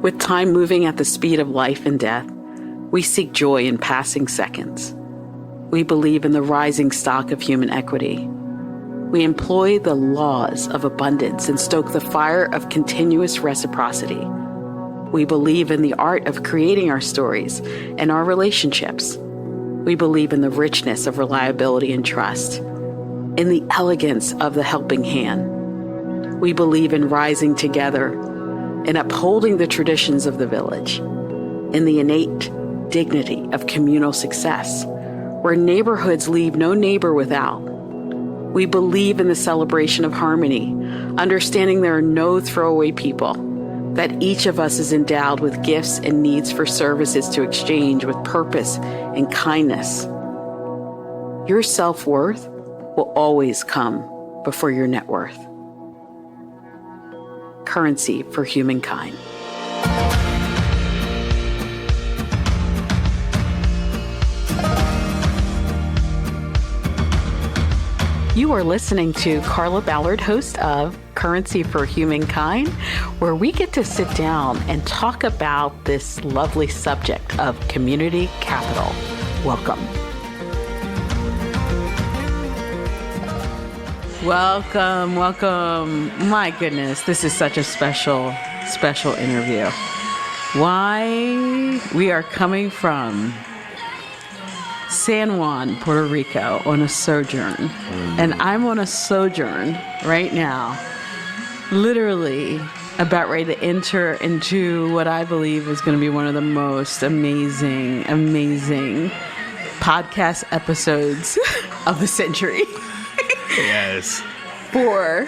With time moving at the speed of life and death, we seek joy in passing seconds. We believe in the rising stock of human equity. We employ the laws of abundance and stoke the fire of continuous reciprocity. We believe in the art of creating our stories and our relationships. We believe in the richness of reliability and trust, in the elegance of the helping hand. We believe in rising together, in upholding the traditions of the village, in the innate dignity of communal success, where neighborhoods leave no neighbor without. We believe in the celebration of harmony, understanding there are no throwaway people, that each of us is endowed with gifts and needs for services to exchange with purpose and kindness. Your self-worth will always come before your net worth. Currency for Humankind. You are listening to Carla Ballard, host of Currency for Humankind, where we get to sit down and talk about this lovely subject of community capital. Welcome. Welcome, welcome. My goodness, this is such a special interview. Why? We are coming from San Juan, Puerto Rico on a sojourn. And I'm on a sojourn right now, literally about ready to enter into what I believe is going to be one of the most amazing podcast episodes of the century. Yes. For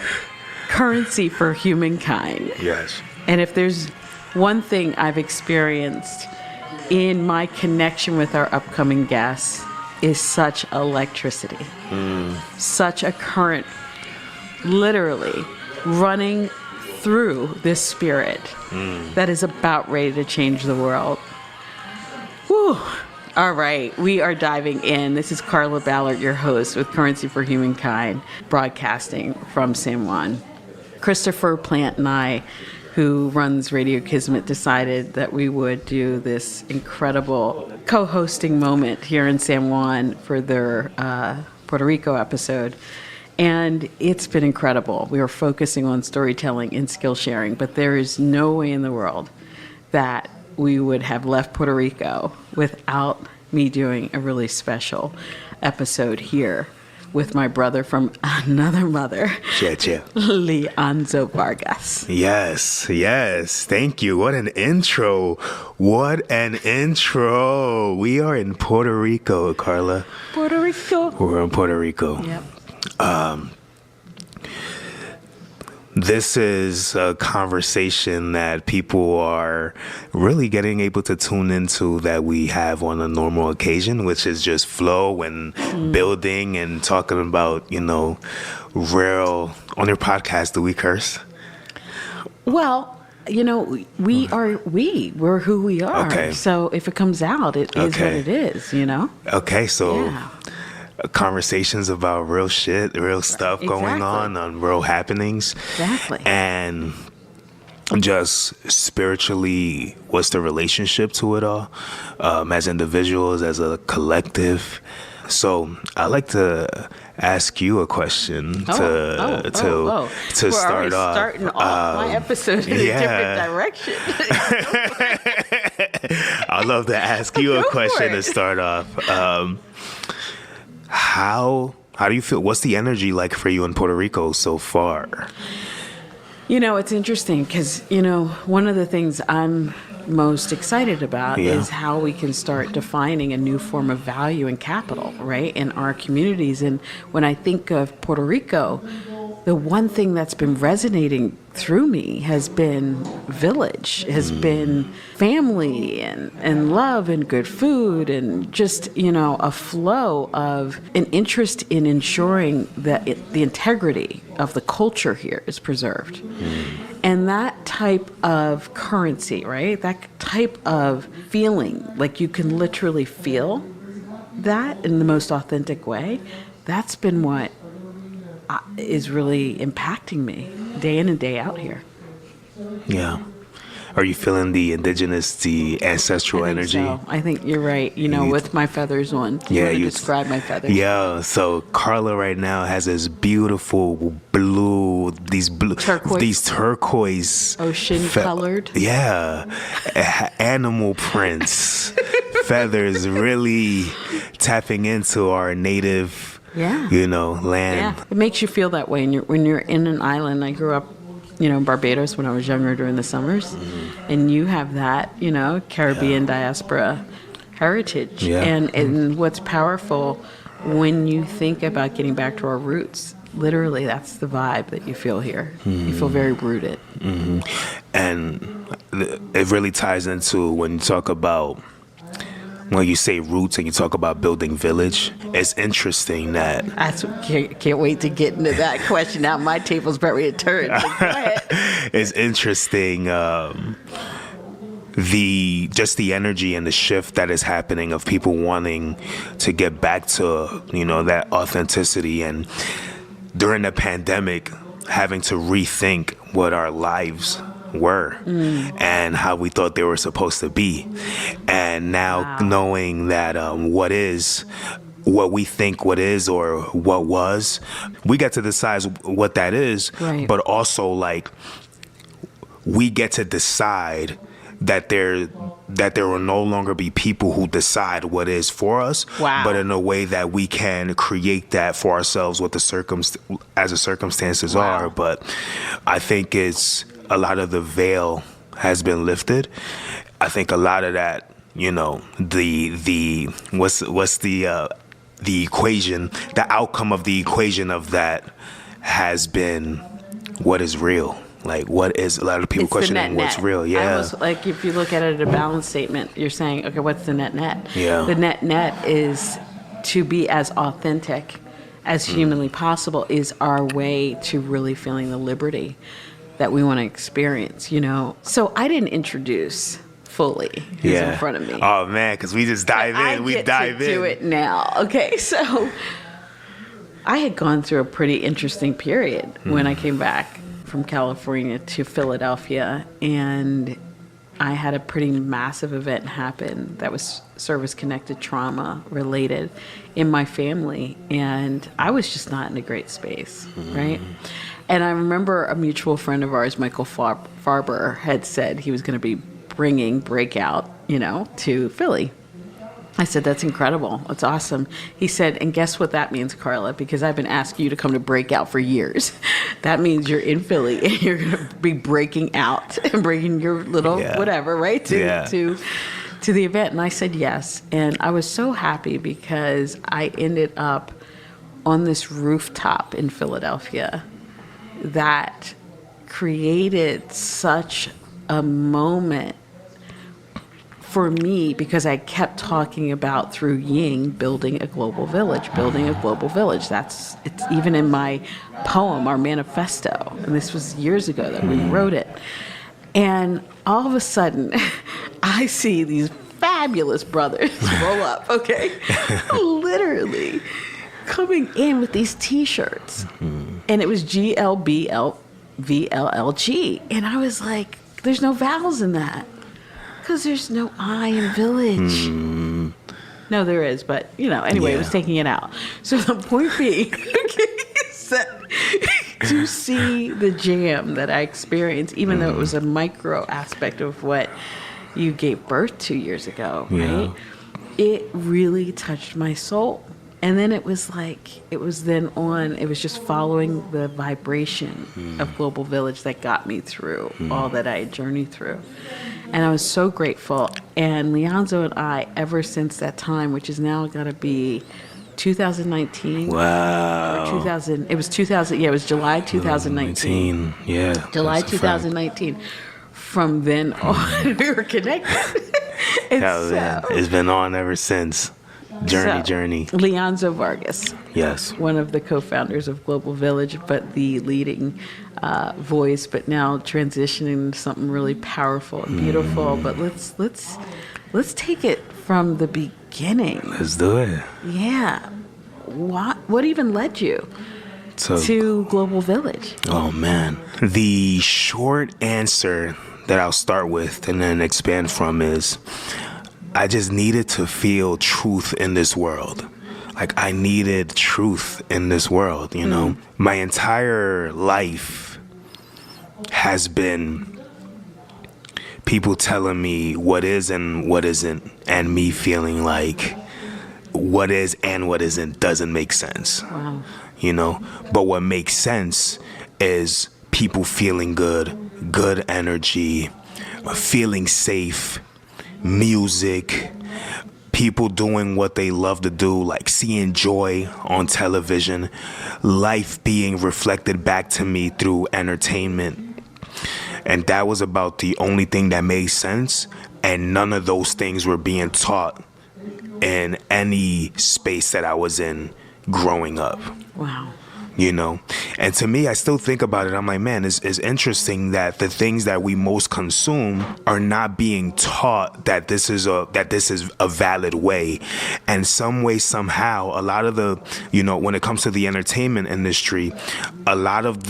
Currency for Humankind. Yes. And if there's one thing I've experienced in my connection with our upcoming guests is such electricity, such a current literally running through this spirit that is about ready to change the world. Whew. All right, we are diving in. This is Carla Ballard, your host with Currency for Humankind, broadcasting from San Juan. Christopher Plant and I, who runs Radio Kismet, decided that we would do this incredible co-hosting moment here in San Juan for their Puerto Rico episode. And it's been incredible. We are focusing on storytelling and skill sharing, but there is no way in the world that we would have left Puerto Rico without me doing a really special episode here with my brother from another mother, Leonzo Vargas. Yes. Thank you. What an intro. We are in Puerto Rico, Carla. Puerto Rico. We're in Puerto Rico. Yep. This is a conversation that people are really getting able to tune into that we have on a normal occasion, which is just flow and building and talking about, real. On your podcast, do we curse? Well, we're who we are. Okay. So if it comes out, it is what it is, Okay, so... Yeah. Conversations about real shit, real stuff going on real happenings. Exactly. And just spiritually, what's the relationship to it all? As individuals, as a collective. So I'd like to ask you a question to start off. Starting off my episode in a different direction. I'd love to ask you a question to start off. How do you feel? What's the energy like for you in Puerto Rico so far? It's interesting because, one of the things I'm most excited about is how we can start defining a new form of value and capital, right, in our communities. And when I think of Puerto Rico, the one thing that's been resonating through me has been village, has been family and love and good food and just, a flow of an interest in ensuring that the integrity of the culture here is preserved. And that type of currency, right? That type of feeling, like you can literally feel that in the most authentic way, that's been what is really impacting me day in and day out here. Yeah. Are you feeling the indigenous, the ancestral I think energy? so. I think you're right. With my feathers on. Yeah, You you describe my feathers. Yeah, so Carla right now has this beautiful turquoise Ocean colored. Yeah, animal prints, feathers, really tapping into our native, Yeah. land. Yeah, it makes you feel that way when you're in an island. I grew up, in Barbados when I was younger during the summers, and you have that, Caribbean diaspora heritage. Yeah. And what's powerful when you think about getting back to our roots, literally that's the vibe that you feel here. You feel very rooted. And it really ties into when you talk about, when you say roots and you talk about building village, it's interesting that... Can't wait to get into that question. Now my table's ready to turn. Go ahead. It's interesting, the energy and the shift that is happening of people wanting to get back to, that authenticity, and during the pandemic, having to rethink what our lives were and how we thought they were supposed to be. And now knowing that what we think what is or what was, we get to decide what that is, right. But also we get to decide that there will no longer be people who decide what is for us, but in a way that we can create that for ourselves with as the circumstances are. But I think it's a lot of the veil has been lifted. I think a lot of that, the equation, the outcome of the equation of that has been what is real. Like, what is, a lot of people questioning what's real. Yeah. Almost like if you look at it at a balance statement, you're saying, okay, what's the net? Yeah. The net is to be as authentic as humanly possible is our way to really feeling the liberty that we want to experience, So I didn't introduce fully who's in front of me. Oh, man, because we just dive in. We dive in. Do it now. Okay, so I had gone through a pretty interesting period when I came back from California to Philadelphia, and I had a pretty massive event happen that was service-connected trauma related in my family, and I was just not in a great space, right? And I remember a mutual friend of ours, Michael Farber, had said he was going to be bringing Breakout, to Philly. I said, that's incredible. That's awesome. He said, and guess what that means, Carla? Because I've been asking you to come to Breakout for years. That means you're in Philly and you're going to be breaking out and bringing your little whatever, right, to the event. And I said yes. And I was so happy because I ended up on this rooftop in Philadelphia that created such a moment for me, because I kept talking about through YING building a global village. It's even in my poem, our manifesto, and this was years ago that we wrote it. And all of a sudden, I see these fabulous brothers roll up, okay? Literally coming in with these T-shirts. And it was GLBLVLLG. And I was like, there's no vowels in that. Because there's no I in village. No, there is, but, anyway, it was taking it out. So the point being, is that to see the jam that I experienced, even though it was a micro aspect of what you gave birth 2 years ago, right? It really touched my soul. And then it was just following the vibration of Global Village that got me through all that I had journeyed through. And I was so grateful. And Leonzo and I, ever since that time, which is now got to be 2019. Wow. Or 2000. It was 2000. Yeah, it was July 2019. Yeah. July 2019. From then on, we were connected. It's been on ever since. Journey. Leonzo Vargas. Yes. One of the co-founders of Global Village, but the leading voice, but now transitioning to something really powerful and beautiful. But let's take it from the beginning. Let's do it. Yeah. What even led you to Global Village? Oh, man. The short answer that I'll start with and then expand from is I just needed to feel truth in this world. Like, I needed truth in this world, you know? My entire life has been people telling me what is and what isn't, and me feeling like what is and what isn't doesn't make sense. Wow. You know? But what makes sense is people feeling good energy, feeling safe, music, people doing what they love to do, like seeing joy on television, life being reflected back to me through entertainment. And that was about the only thing that made sense, and none of those things were being taught in any space that I was in growing up. Wow. You know, and to me, I still think about it. I'm like, man, it's interesting that the things that we most consume are not being taught that this is a valid way. And some way, somehow, a lot of the, you know, when it comes to the entertainment industry, a lot of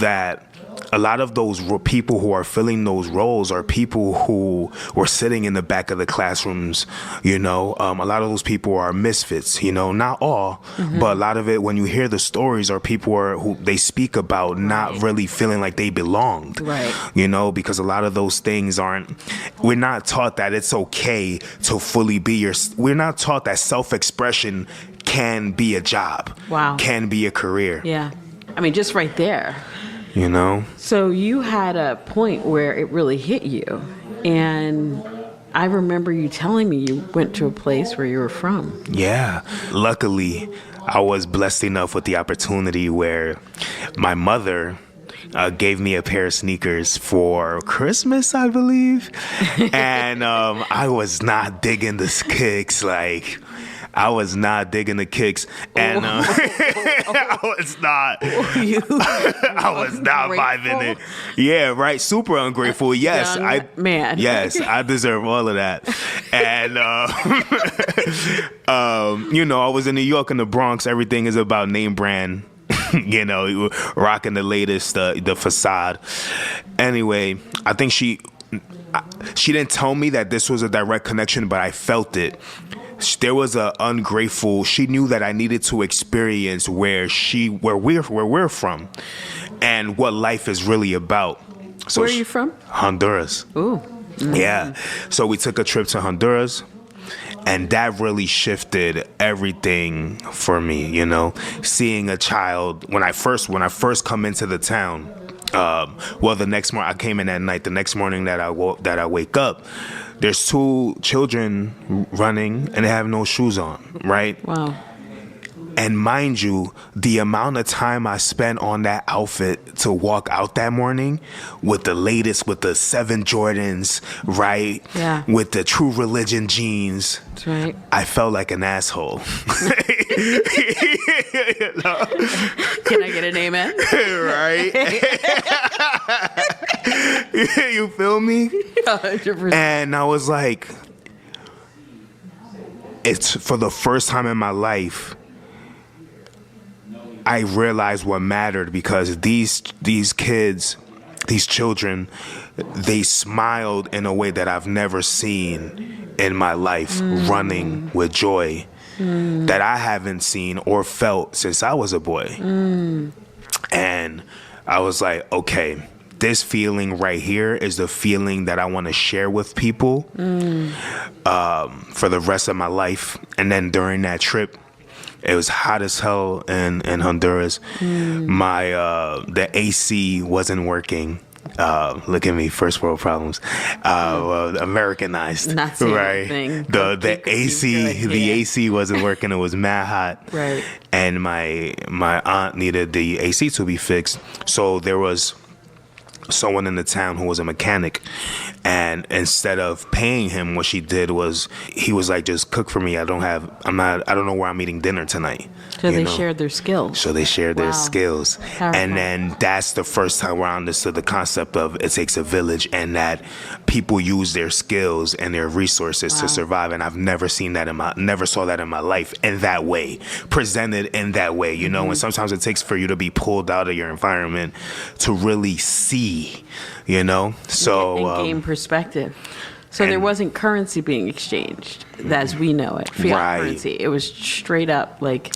those people who are filling those roles are people who were sitting in the back of the classrooms, you know. A lot of those people are misfits, you know, not all, but a lot of it, when you hear the stories, are people who they speak about not really feeling like they belonged, right? You know, because a lot of those things we're not taught that it's okay to fully be we're not taught that self-expression can be a job, can be a career. Yeah. I mean, just right there. You know? So you had a point where it really hit you. And I remember you telling me you went to a place where you were from. Yeah. Luckily, I was blessed enough with the opportunity where my mother gave me a pair of sneakers for Christmas, I believe. And I was not digging the kicks. Like, I was not digging the kicks, and I was not vibing it. Yeah, right. Super ungrateful. Yes, Yes, I deserve all of that. And you know, I was in New York, in the Bronx. Everything is about name brand. You know, rocking the latest, the facade. Anyway, I think she didn't tell me that this was a direct connection, but I felt it. There was she knew that I needed to experience where we're from and what life is really about. So where are you from? Honduras. Ooh. Mm-hmm. Yeah. So we took a trip to Honduras, and that really shifted everything for me, you know, seeing a child when I first come into the town. The next morning, I came in at night. The next morning that I wake up, there's two children running and they have no shoes on, right? Wow. And mind you, the amount of time I spent on that outfit to walk out that morning with the latest, with the 7 Jordans, right? Yeah. With the True Religion jeans. That's right. I felt like an asshole. You know? Can I get an amen? Right? You feel me? 100%. And I was like, it's for the first time in my life, I realized what mattered, because these kids, these children, they smiled in a way that I've never seen in my life, running with joy that I haven't seen or felt since I was a boy. And I was like, okay, this feeling right here is the feeling that I want to share with people for the rest of my life. And then during that trip, it was hot as hell in Honduras. The AC wasn't working. Look at me, first world problems. Americanized, not right? The AC wasn't working. It was mad hot, right? And my aunt needed the AC to be fixed, so there was someone in the town who was a mechanic, and instead of paying him, what she did was he was like, just cook for me. I don't know where I'm eating dinner tonight. So they shared their skills. So they shared their skills. Powerful. And then that's the first time where I understood the concept of it takes a village, and that people use their skills and their resources to survive. And I've never seen that never saw that in my life in that way, presented in that way, you know. And sometimes it takes for you to be pulled out of your environment to really see, you know. So and gain perspective. So there wasn't currency being exchanged as we know it, fiat currency. It was straight up like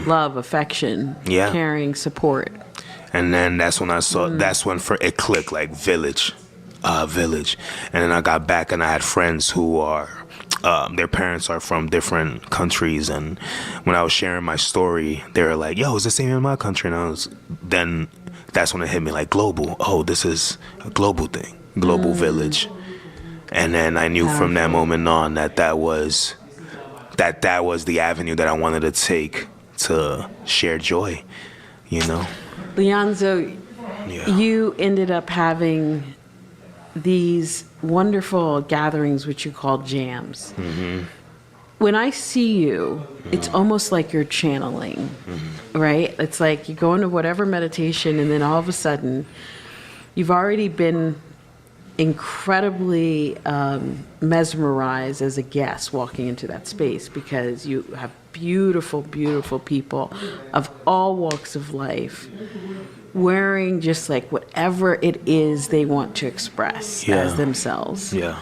love, affection, caring, support. And then that's when I saw, that's when it clicked, like village. And then I got back and I had friends who are, their parents are from different countries. And when I was sharing my story, they were like, yo, it's the same in my country. And then that's when it hit me like global. Oh, this is a global thing, global village. And then I knew from that moment on that was the avenue that I wanted to take to share joy, you know? Leonzo, you ended up having these wonderful gatherings, which you call jams. Mm-hmm. When I see you, it's almost like you're channeling, right? It's like you go into whatever meditation, and then all of a sudden, you've already been incredibly mesmerized as a guest walking into that space, because you have beautiful, beautiful people of all walks of life wearing just like whatever it is they want to express as themselves. Yeah.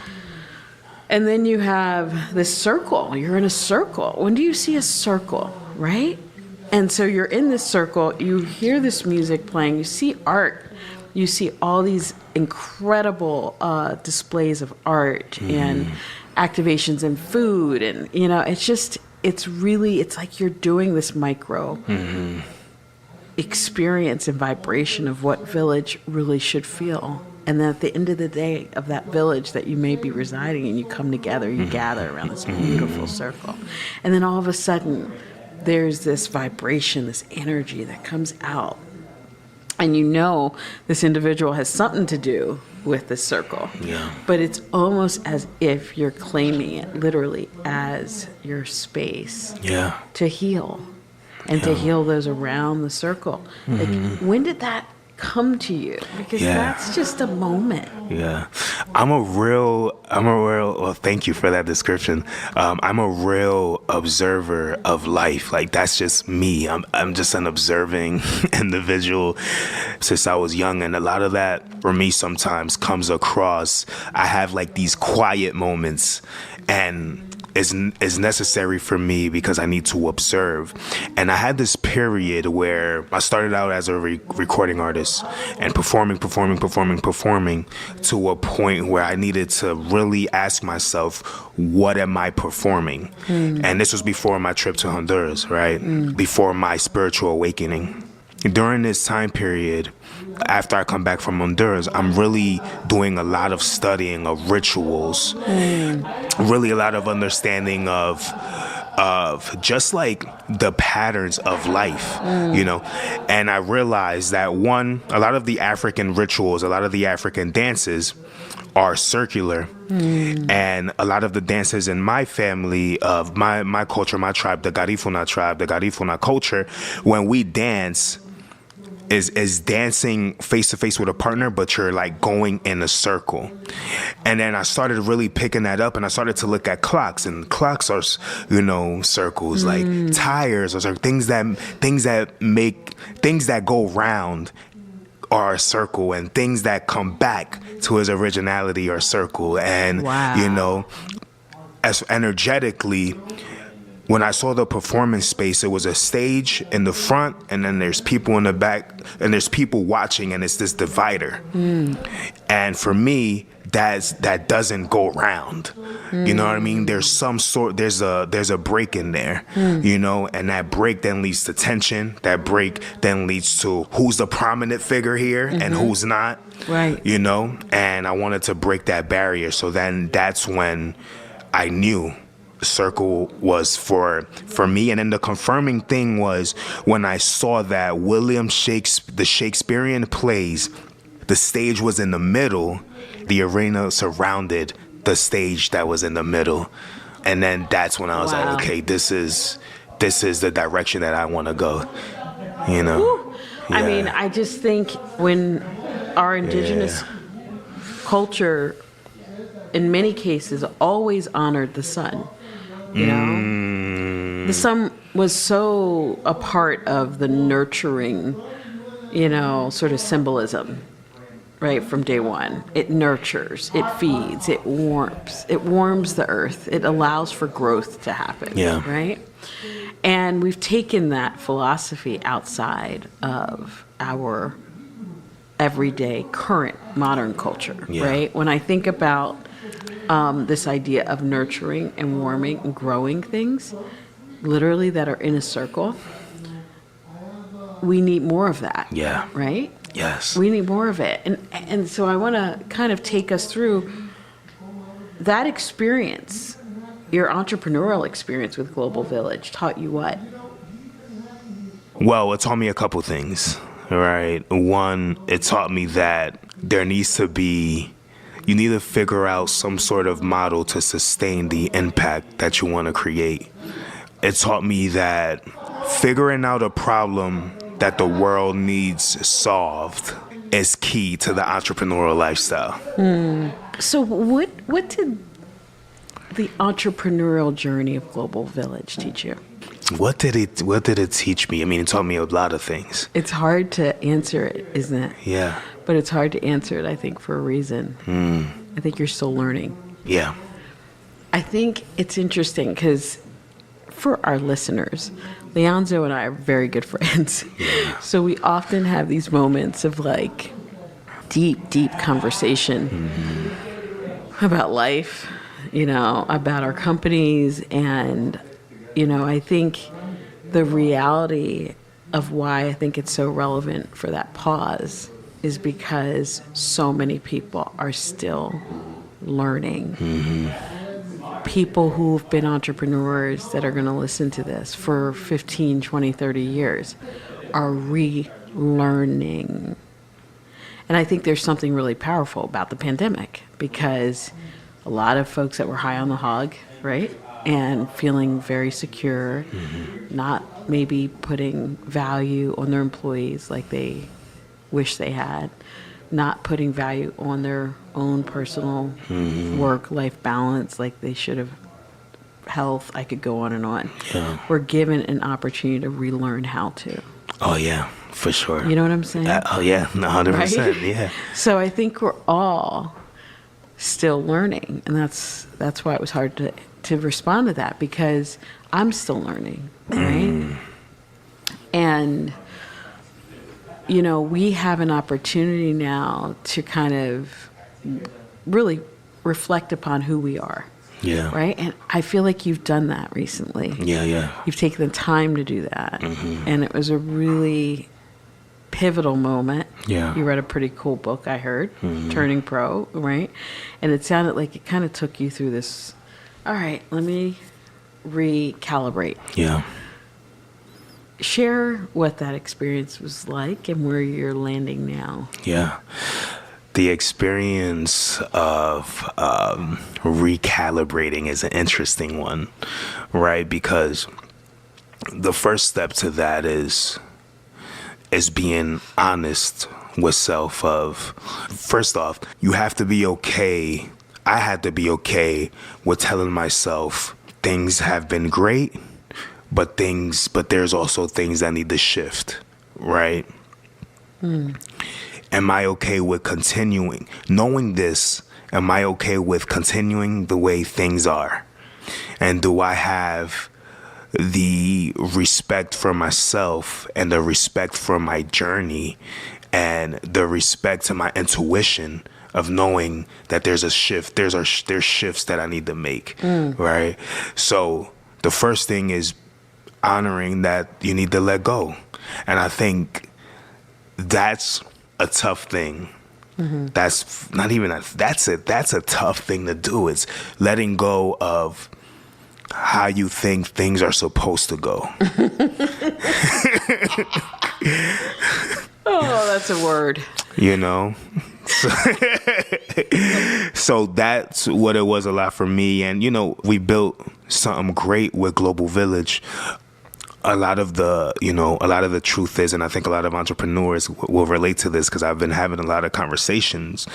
And then you have this circle. You're in a circle. When do you see a circle, right? And so you're in this circle, you hear this music playing, you see art, you see all these incredible displays of art and activations in food. And, you know, it's like you're doing this micro experience and vibration of what village really should feel. And then at the end of the day of that village that you may be residing in, you come together, you gather around this beautiful circle. And then all of a sudden, there's this vibration, this energy that comes out. And you know this individual has something to do with this circle. Yeah. But it's almost as if you're claiming it literally as your space to heal. And to heal those around the circle. Like, when did that come to you? Because that's just a moment. Yeah. Well, thank you for that description. I'm a real observer of life. Like, that's just me. I'm just an observing individual since I was young. And a lot of that for me sometimes comes across. I have like these quiet moments, and is necessary for me because I need to observe. And I had this period where I started out as a recording artist and performing to a point where I needed to really ask myself, what am I performing? And this was before my trip to Honduras, right? Before my spiritual awakening. During this time period, after I come back from Honduras, I'm really doing a lot of studying of rituals, really a lot of understanding of just like the patterns of life, you know. And I realized that a lot of the African rituals, a lot of the African dances are circular. And a lot of the dances in my family, of my culture, my tribe, the Garifuna culture, when we dance, is dancing face to face with a partner, but you're like going in a circle. And then I started really picking that up, and I started to look at clocks, and clocks are, you know, circles, like tires or things that go round are a circle, and things that come back to his originality are circle. And you know, as energetically, when I saw the performance space, it was a stage in the front, and then there's people in the back, and there's people watching, and it's this divider. And for me, that doesn't go round. You know what I mean? There's a break in there, you know, and that break then leads to tension. That break then leads to who's the prominent figure here and who's not. Right. You know, and I wanted to break that barrier. So then that's when I knew circle was for me. And then the confirming thing was when I saw that the Shakespearean plays, the stage was in the middle, the arena surrounded the stage that was in the middle. And then that's when I was like, okay, this is the direction that I want to go, you know. I mean, I just think when our indigenous culture in many cases always honored the sun. You know, the sun was so a part of the nurturing, you know, sort of symbolism. right, from day one. It nurtures, it feeds, it warms the earth. It allows for growth to happen, Yeah. right? And we've taken that philosophy outside of our everyday, current, modern culture, Yeah. right? When I think about this idea of nurturing and warming and growing things, literally that are in a circle, we need more of that. Yeah. Right? Yes. We need more of it. And so I want to kind of take us through that experience. Your entrepreneurial experience with Global Village taught you what? Well, it taught me a couple things, right? One, it taught me that you need to figure out some sort of model to sustain the impact that you want to create. It taught me that figuring out a problem that the world needs solved is key to the entrepreneurial lifestyle. So what did the entrepreneurial journey of Global Village teach you? What did it teach me? I mean, it taught me a lot of things. It's hard to answer it, isn't it? Yeah. But it's hard to answer it, I think, for a reason. I think you're still learning. Yeah. I think it's interesting because for our listeners, Leonzo and I are very good friends. Yeah. So we often have these moments of like deep conversation about life, about our companies. And, I think the reality of why I think it's so relevant for that pause is because so many people are still learning. People who've been entrepreneurs that are going to listen to this for 15, 20, 30 years are relearning. And I think there's something really powerful about the pandemic because a lot of folks that were high on the hog, right? And feeling very secure, not maybe putting value on their employees like they wish they had, not putting value on their own personal work-life balance like they should have, health, I could go on and on. Yeah. We're given an opportunity to relearn how to. Oh, yeah, for sure. You know what I'm saying? Oh, yeah, 100%, Right? yeah. So I think we're all still learning, and that's why it was hard to respond to that, because I'm still learning, right? And we have an opportunity now to kind of really reflect upon who we are. Yeah. Right? And I feel like you've done that recently. Yeah. You've taken the time to do that. And it was a really pivotal moment. Yeah. You read a pretty cool book, I heard, Turning Pro, right? And it sounded like it kind of took you through this, all right, let me recalibrate. Yeah. Share what that experience was like and where you're landing now. Yeah. The experience of recalibrating is an interesting one, right? Because the first step to that is being honest with self. First off, you have to be okay. I had to be okay with telling myself things have been great, but there's also things that need to shift, right? Am I okay with continuing? Knowing this, am I okay with continuing the way things are? And do I have the respect for myself and the respect for my journey and the respect to my intuition of knowing that there's a shift, there's shifts that I need to make, right? So the first thing is honoring that you need to let go. And I think that's a tough thing. That's not even that's a tough thing to do. It's letting go of how you think things are supposed to go. Oh, that's a word. So that's what it was a lot for me. And we built something great with Global Village. A lot of the truth is, and I think a lot of entrepreneurs will relate to this because I've been having a lot of conversations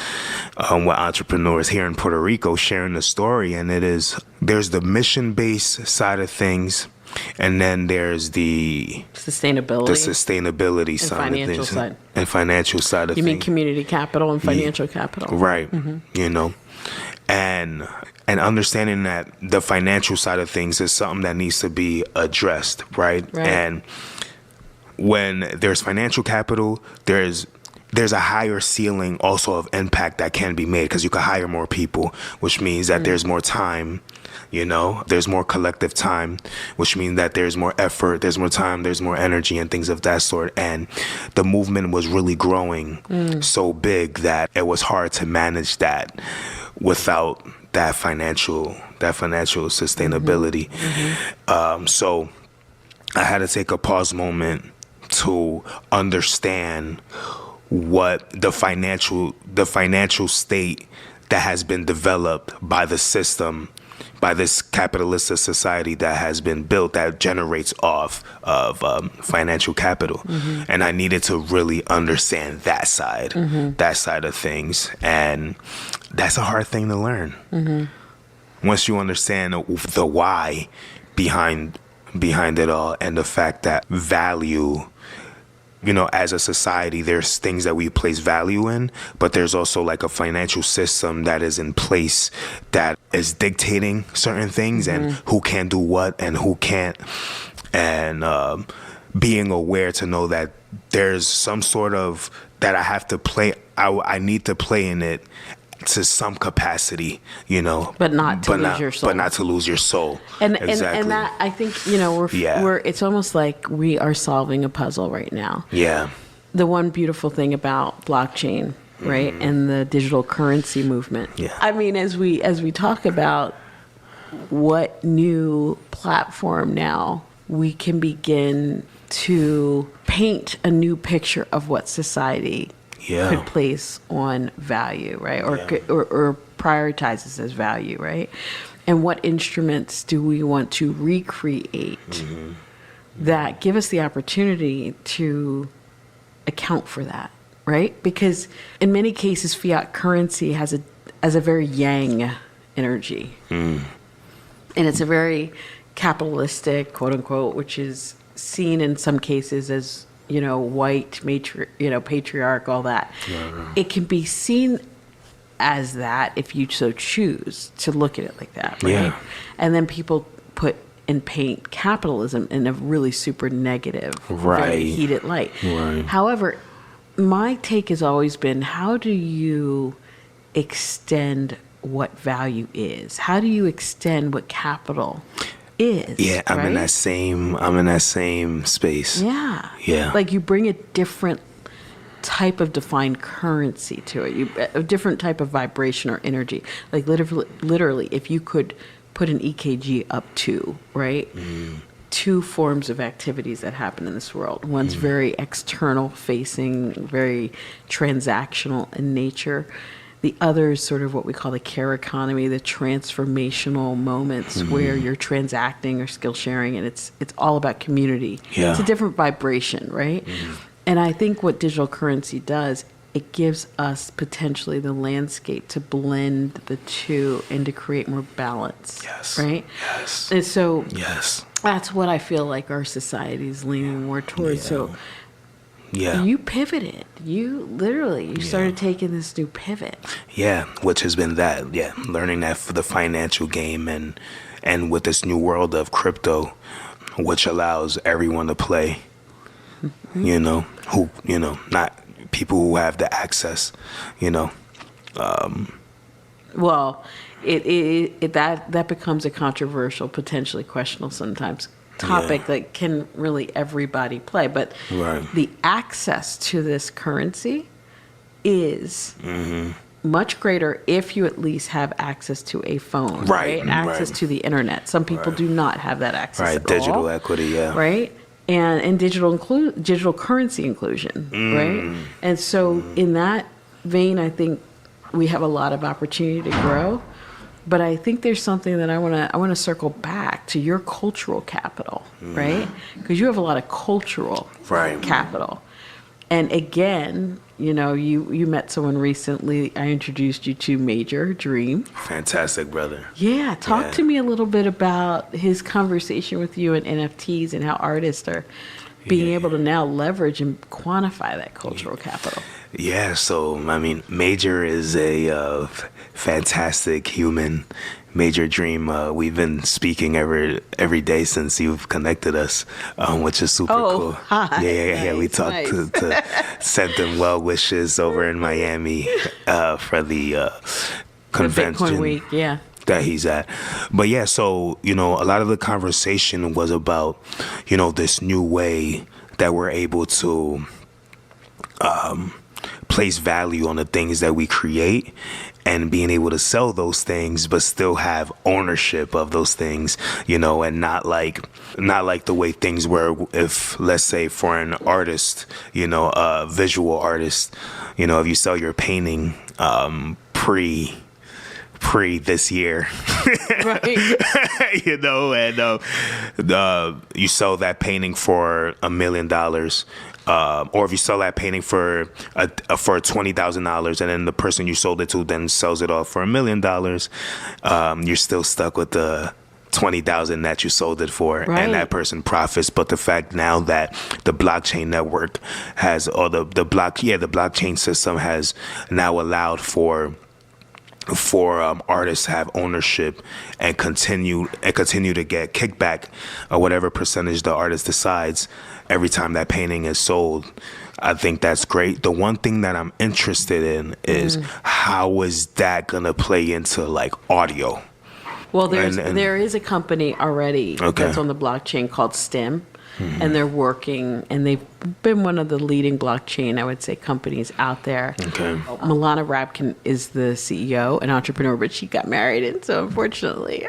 with entrepreneurs here in Puerto Rico sharing the story. And there's the mission-based side of things, And then there's the sustainability side financial of things. Side. And financial side of You things. mean community capital and financial capital. Right. You know, and understanding that the financial side of things is something that needs to be addressed. Right. And when there's financial capital, there's a higher ceiling also of impact that can be made, because you can hire more people, which means that there's more time, you know, there's more collective time, which means that there's more effort, there's more time, there's more energy and things of that sort. And the movement was really growing so big that it was hard to manage that without that financial sustainability. So I had to take a pause moment to understand what the financial state that has been developed by the system, by this capitalist society that has been built, that generates off of financial capital. And I needed to really understand that side of things. And that's a hard thing to learn. Once you understand the why behind it all, and the fact that value, you know, as a society, there's things that we place value in, but there's also like a financial system that is in place that is dictating certain things and who can do what and who can't. And being aware to know that there's some sort of that I have to play, I need to play in it to some capacity, you know, but not to lose your soul. But not to lose your soul. And that, I think, you know, we're it's almost like we are solving a puzzle right now. Yeah. The one beautiful thing about blockchain, right, and the digital currency movement. Yeah. I mean, as we talk about what new platform now, we can begin to paint a new picture of what society could place on value, right? Or prioritizes as value, right? And what instruments do we want to recreate that give us the opportunity to account for that, right? Because in many cases, fiat currency has a very yang energy. And it's a very capitalistic, quote unquote, which is seen in some cases as, you know, white, patriarch, all that. It can be seen as that if you so choose to look at it like that, right? And then people put and paint capitalism in a really super negative, very heated light. However, my take has always been, how do you extend what value is? How do you extend what capital is? Yeah, I'm in that same space. Yeah. Like you bring a different type of defined currency to it, a different type of vibration or energy. Like literally, if you could put an EKG up to, right? Two forms of activities that happen in this world. One's very external facing, very transactional in nature. The other is sort of what we call the care economy, the transformational moments where you're transacting or skill sharing, and it's all about community. It's a different vibration, right? And I think what digital currency does, it gives us potentially the landscape to blend the two and to create more balance. Right? And so that's what I feel like our society is leaning more towards. So you pivoted. You started taking this new pivot. Which has been learning that for the financial game, and with this new world of crypto, which allows everyone to play. You know, who, you know, not people who have the access, you know. Well, that becomes a controversial, potentially questionable sometimes topic. Like, can really everybody play? But the access to this currency is much greater if you at least have access to a phone, right? Access to the internet. Some people do not have that access at digital all, equity, right? And digital currency inclusion, right? And so in that vein, I think we have a lot of opportunity to grow. But I think there's something that I want to circle back to your cultural capital, right? Because you have a lot of cultural capital. And again, you know, you met someone recently. I introduced you to Major Dream. Fantastic, brother. Yeah, talk to me a little bit about his conversation with you and NFTs and how artists are being able to now leverage and quantify that cultural capital. Yeah, so I mean, Major is a fantastic human. Major Dream. We've been speaking every day since you've connected us, which is super cool. Hi. Yeah. We talked to sent them well wishes over in Miami for the convention. The Bitcoin week, yeah. That he's at. But yeah, so, you know, a lot of the conversation was about, you know, this new way that we're able to place value on the things that we create and being able to sell those things but still have ownership of those things, you know, and not like the way things were if, let's say, for an artist, you know, a visual artist, you know, if you sell your painting pre this year, right? You know, and you sell that painting for $1 million, or if you sell that painting for $20,000, and then the person you sold it to then sells it off for $1 million, you're still stuck with the 20,000 that you sold it for, right. And that person profits. But the fact now that the blockchain network has, or the blockchain system has now allowed for artists to have ownership and continue to get kickback or whatever percentage the artist decides every time that painting is sold. I think that's great. The one thing that I'm interested in is how is that gonna play into like audio? Well, there is a company already that's on the blockchain called STEM. And they're working, and they've been one of the leading blockchain, I would say, companies out there. Okay. Milana Rabkin is the CEO, an entrepreneur, but she got married, and so unfortunately,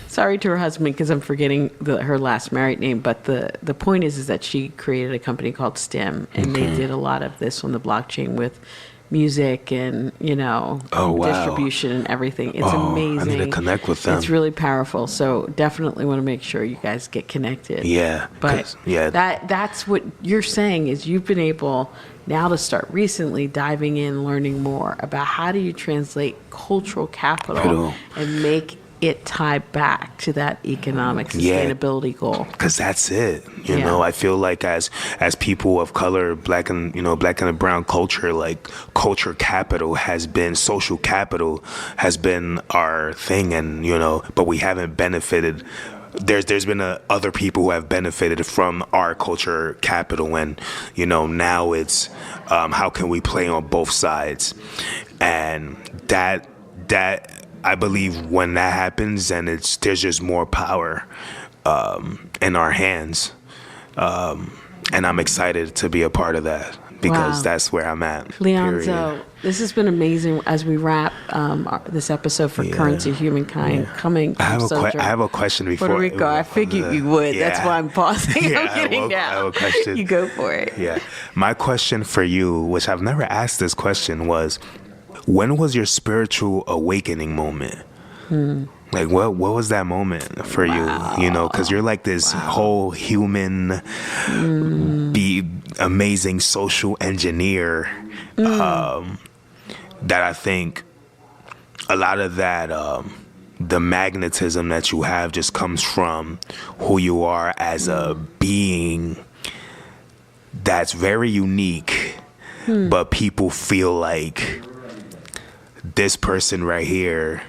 sorry to her husband because I'm forgetting her last married name. But the point is that she created a company called STEM, and they did a lot of this on the blockchain with music and, you know, distribution and everything. It's amazing. I need to connect with them. It's really powerful. So definitely want to make sure you guys get connected. Yeah. But that's what you're saying is you've been able now to start recently diving in, learning more about how do you translate cultural capital and make it tie back to that economic sustainability goal. Because that's it. You know, I feel like as people of color, black and brown culture, like culture capital has been, social capital has been our thing, and you know, but we haven't benefited. There's been other people who have benefited from our culture capital, and you know, now it's how can we play on both sides, and that I believe when that happens, and there's just more power in our hands, and I'm excited to be a part of that because that's where I'm at. Leonzo, this has been amazing as we wrap this episode for Currency Humankind coming. I have a question before Puerto Rico. I figured you would. That's why I'm pausing. I'm getting down. I have a question. You go for it. Yeah, my question for you, which I've never asked this question, was, when was your spiritual awakening moment? Like, what was that moment for you? You know, because you're like this whole human, amazing social engineer that I think a lot of that, the magnetism that you have just comes from who you are as a being that's very unique, but people feel like this person right here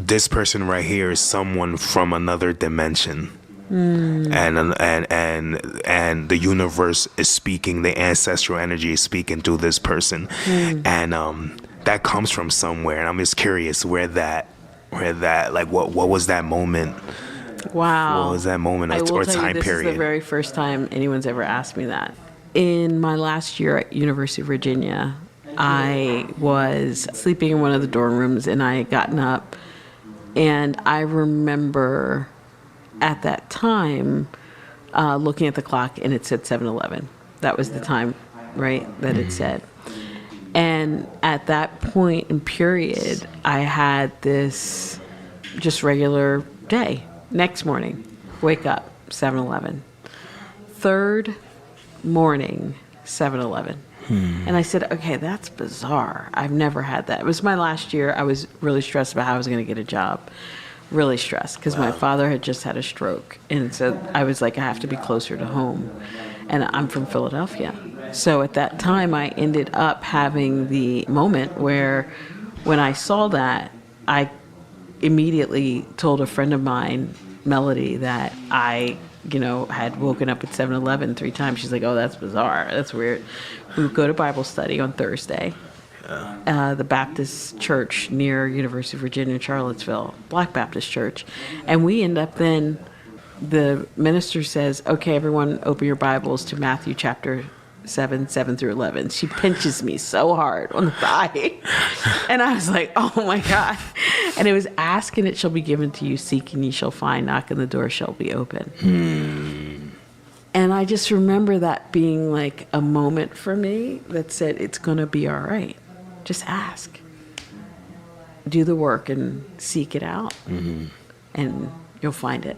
is someone from another dimension, and the universe is speaking, the ancestral energy is speaking through this person, and that comes from somewhere, and I'm just curious where that like what was that moment? Wow. What was that moment or time this period? This is the very first time anyone's ever asked me that. In my last year at University of Virginia, I was sleeping in one of the dorm rooms, and I had gotten up, and I remember at that time looking at the clock, and it said 7:11. That was the time, right, that it said. And at that point in period, I had this just regular day. Next morning, wake up, 7:11. Third morning 7-Eleven. And I said, okay, that's bizarre. I've never had that. It was my last year. I was really stressed about how I was going to get a job. Really stressed because my father had just had a stroke. And so I was like, I have to be closer to home. And I'm from Philadelphia. So at that time, I ended up having the moment where when I saw that, I immediately told a friend of mine, Melody, that I had woken up at 7-Eleven 3 times. She's like, oh, that's bizarre. That's weird. We would go to Bible study on Thursday. The Baptist church near University of Virginia, Charlottesville, Black Baptist church. And we end up then, the minister says, okay, everyone open your Bibles to Matthew chapter 7 through 11. She pinches me so hard on the thigh. And I was like, oh my God. And it was, ask and it shall be given to you, seek and ye shall find, knock and the door shall be open. And I just remember that being like a moment for me that said, it's going to be all right. Just ask. Do the work and seek it out. And you'll find it.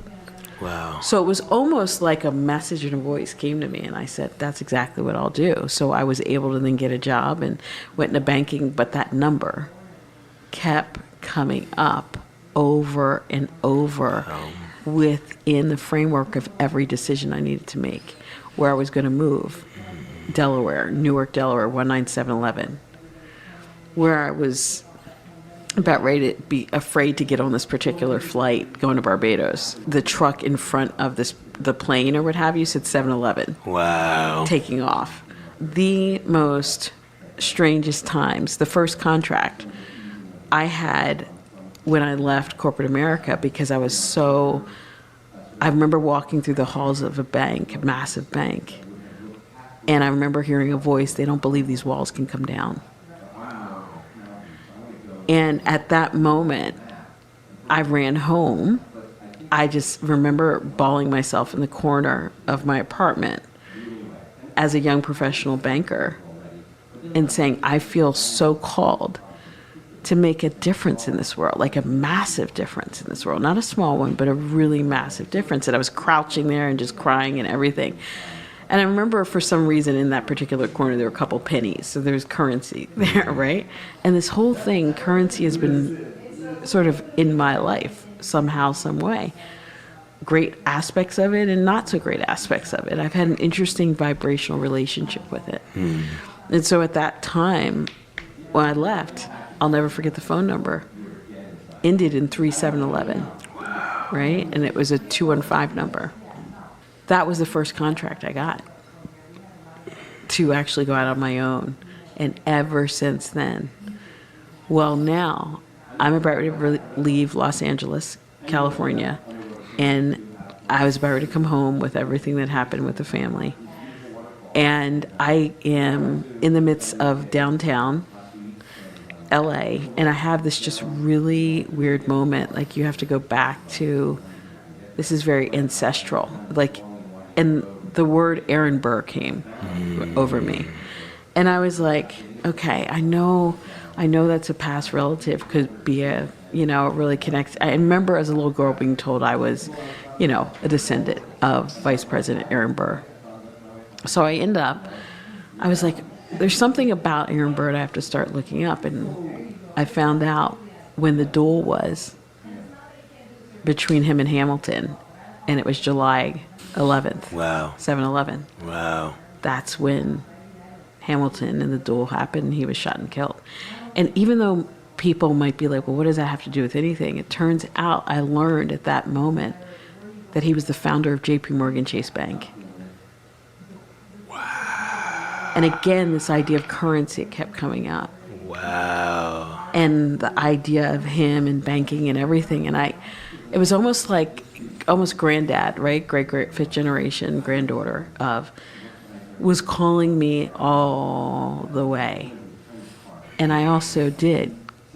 Wow. So it was almost like a message in a voice came to me, and I said, that's exactly what I'll do. So I was able to then get a job and went into banking, but that number kept coming up over and over within the framework of every decision I needed to make, where I was going to move. Delaware, Newark, Delaware, 19711, where I was about ready to be afraid to get on this particular flight going to Barbados. The truck in front of the plane or what have you said 7-Eleven. Wow. Taking off. The most strangest times. The first contract I had when I left corporate America, because I remember walking through the halls of a bank, a massive bank, and I remember hearing a voice, they don't believe these walls can come down. And at that moment, I ran home. I just remember bawling myself in the corner of my apartment as a young professional banker and saying, I feel so called to make a difference in this world, like a massive difference in this world. Not a small one, but a really massive difference. And I was crouching there and just crying and everything. And I remember for some reason in that particular corner, there were a couple pennies. So there's currency there, right? And this whole thing, currency has been sort of in my life somehow, some way. Great aspects of it and not so great aspects of it. I've had an interesting vibrational relationship with it. And so at that time, when I left, I'll never forget the phone number. Ended in 3711, right? And it was a 215 number. That was the first contract I got to actually go out on my own. And ever since then, well, now I'm about ready to leave Los Angeles, California, and I was about ready to come home with everything that happened with the family. And I am in the midst of downtown LA, and I have this just really weird moment. Like, you have to go back to, this is very ancestral. Like, and the word Aaron Burr came over me. And I was like, okay, I know that's a past relative, could be a really connects. I remember as a little girl being told I was, a descendant of Vice President Aaron Burr. So I was like, there's something about Aaron Burr I have to start looking up. And I found out when the duel was between him and Hamilton, and it was July 11th. Wow. 7/11. Wow. That's when Hamilton and the duel happened, and he was shot and killed. And even though people might be like, well, what does that have to do with anything? It turns out I learned at that moment that he was the founder of JP Morgan Chase Bank. Wow. And again, this idea of currency kept coming up. Wow. And the idea of him and banking and everything. And it was almost granddad, right? Great, fifth generation granddaughter was calling me all the way. And I also did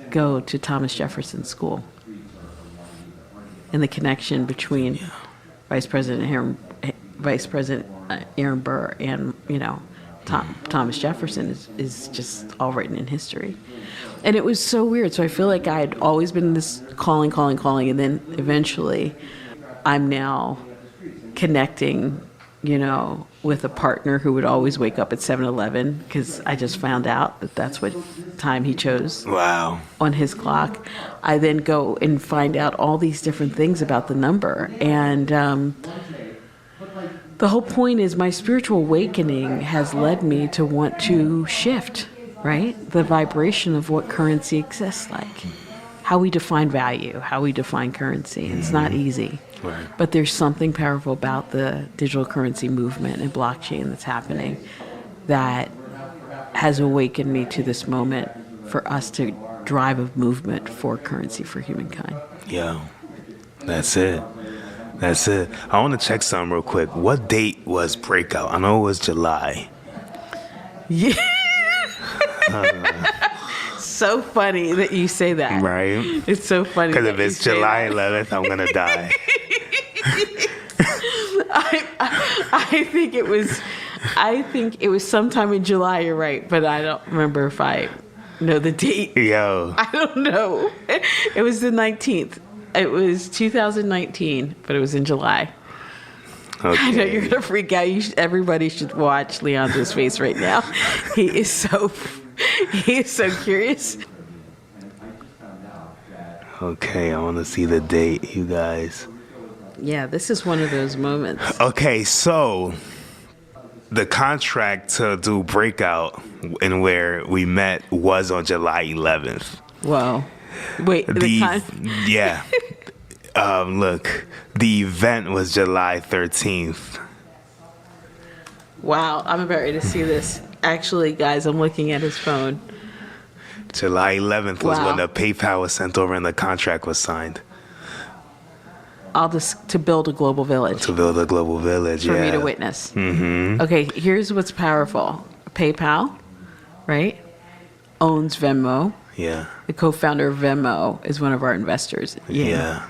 go to Thomas Jefferson School. And the connection between Vice President Aaron Burr and, Thomas Jefferson is just all written in history. And it was so weird. So I feel like I had always been this calling. And then eventually I'm now connecting with a partner who would always wake up at 7-Eleven, because I just found out that that's what time he chose Wow. on his clock. I then go and find out all these different things about the number. And the whole point is my spiritual awakening has led me to want to shift, right? The vibration of what currency exists like. How we define value, how we define currency. It's not easy. Right. But there's something powerful about the digital currency movement and blockchain that's happening that has awakened me to this moment for us to drive a movement for currency for humankind. Yeah, that's it. That's it. I want to check something real quick. What date was Breakout? I know it was July. Yeah. So funny that you say that. Right? It's so funny. Because if it's July 11th, I'm going to die. I think it was sometime in July, you're right, but I don't remember if I know the date. Yo. I don't know. It was the 19th. It was 2019, but it was in July. Okay. I know you're going to freak out. Everybody should watch Leonzo's face right now. He is so curious. Okay, I want to see the date, you guys. Yeah, this is one of those moments. Okay, so the contract to do Breakout and where we met was on July 11th. Whoa. Wait, Yeah. Look, the event was July 13th. Wow, I'm about ready to see this. Actually, guys, I'm looking at his phone. July 11th was Wow. when the PayPal was sent over and the contract was signed. To build a global village. To build a global village, For yeah. me to witness. Mm-hmm. Okay, here's what's powerful. PayPal, right, owns Venmo. Yeah. The co-founder of Venmo is one of our investors. Yeah.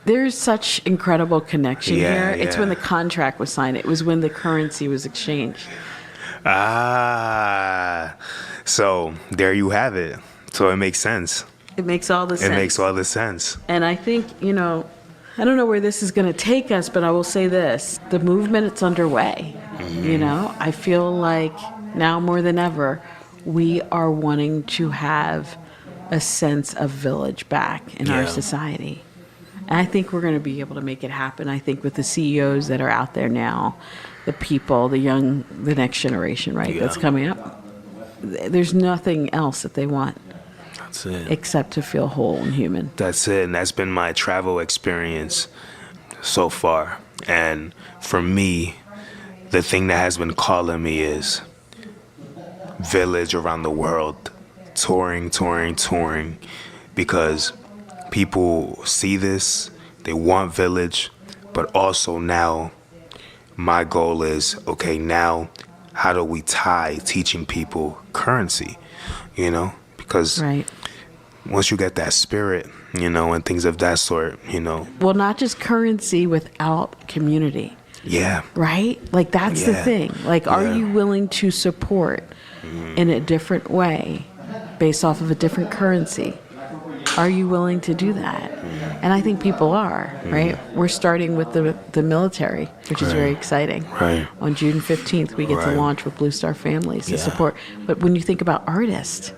There's such incredible connection Yeah, here. It's yeah. when the contract was signed. It was when the currency was exchanged. Ah. So there you have it. So it makes sense. It makes all the sense. It makes all the sense. And I think, I don't know where this is going to take us, but I will say this. The movement, it's underway. Mm-hmm. I feel like now more than ever, we are wanting to have a sense of village back in our Yeah. society. And I think we're going to be able to make it happen. I think with the CEOs that are out there now, the people, the next generation, right, Yeah. that's coming up, there's nothing else that they want That's it. except to feel whole and human. That's it. And that's been my travel experience so far. And for me, the thing that has been calling me is village around the world, touring, because people see this, they want village, but also now my goal is, okay, now how do we tie teaching people currency, because Right. once you get that spirit, and things of that sort, Well, not just currency without community, yeah, right? Like, that's the Yeah. thing. Like, are Yeah. you willing to support in a different way based off of a different currency? Are you willing to do that? And I think people are, right? We're starting with the military, which is very exciting. Right. On June 15th, we get to Right. launch with Blue Star Families to Yeah. support. But when you think about artists,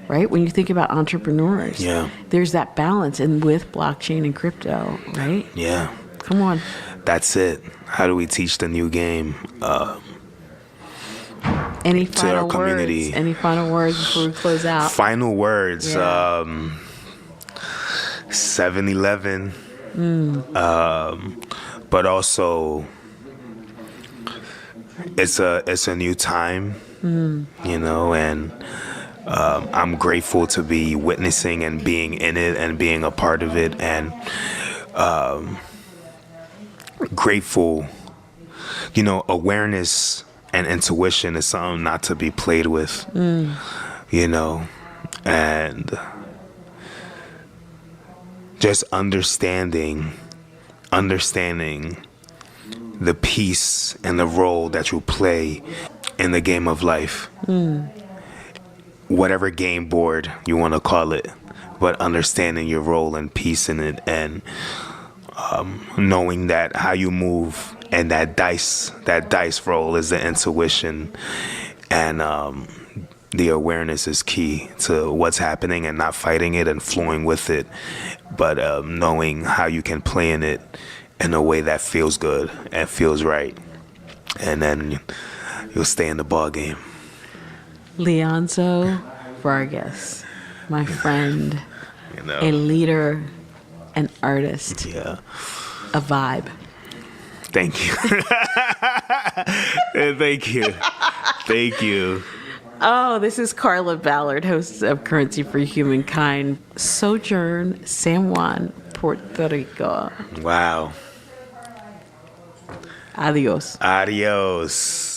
right? When you think about entrepreneurs, Yeah. there's that balance. And with blockchain and crypto, right? yeah, Come on. that's it. How do we teach the new game? Any To our final community. words? Any final words before we close out? Final words. Yeah. 7-Eleven. But also, it's a new time, and I'm grateful to be witnessing and being in it and being a part of it, and grateful. Awareness and intuition is something not to be played with, and just understanding the piece and the role that you play in the game of life. Whatever game board you want to call it, but understanding your role and piece in it, and knowing that how you move and that dice roll is the intuition, and the awareness is key to what's happening and not fighting it and flowing with it, but knowing how you can play in it in a way that feels good and feels right, and then you'll stay in the ball game. Leonzo Vargas, my friend, You know? a leader, an artist, Yeah. a vibe. Thank you. Thank you. Thank you. Oh, this is Carla Ballard, host of Currency for Humankind, Sojourn, San Juan, Puerto Rico. Wow. Adios. Adios.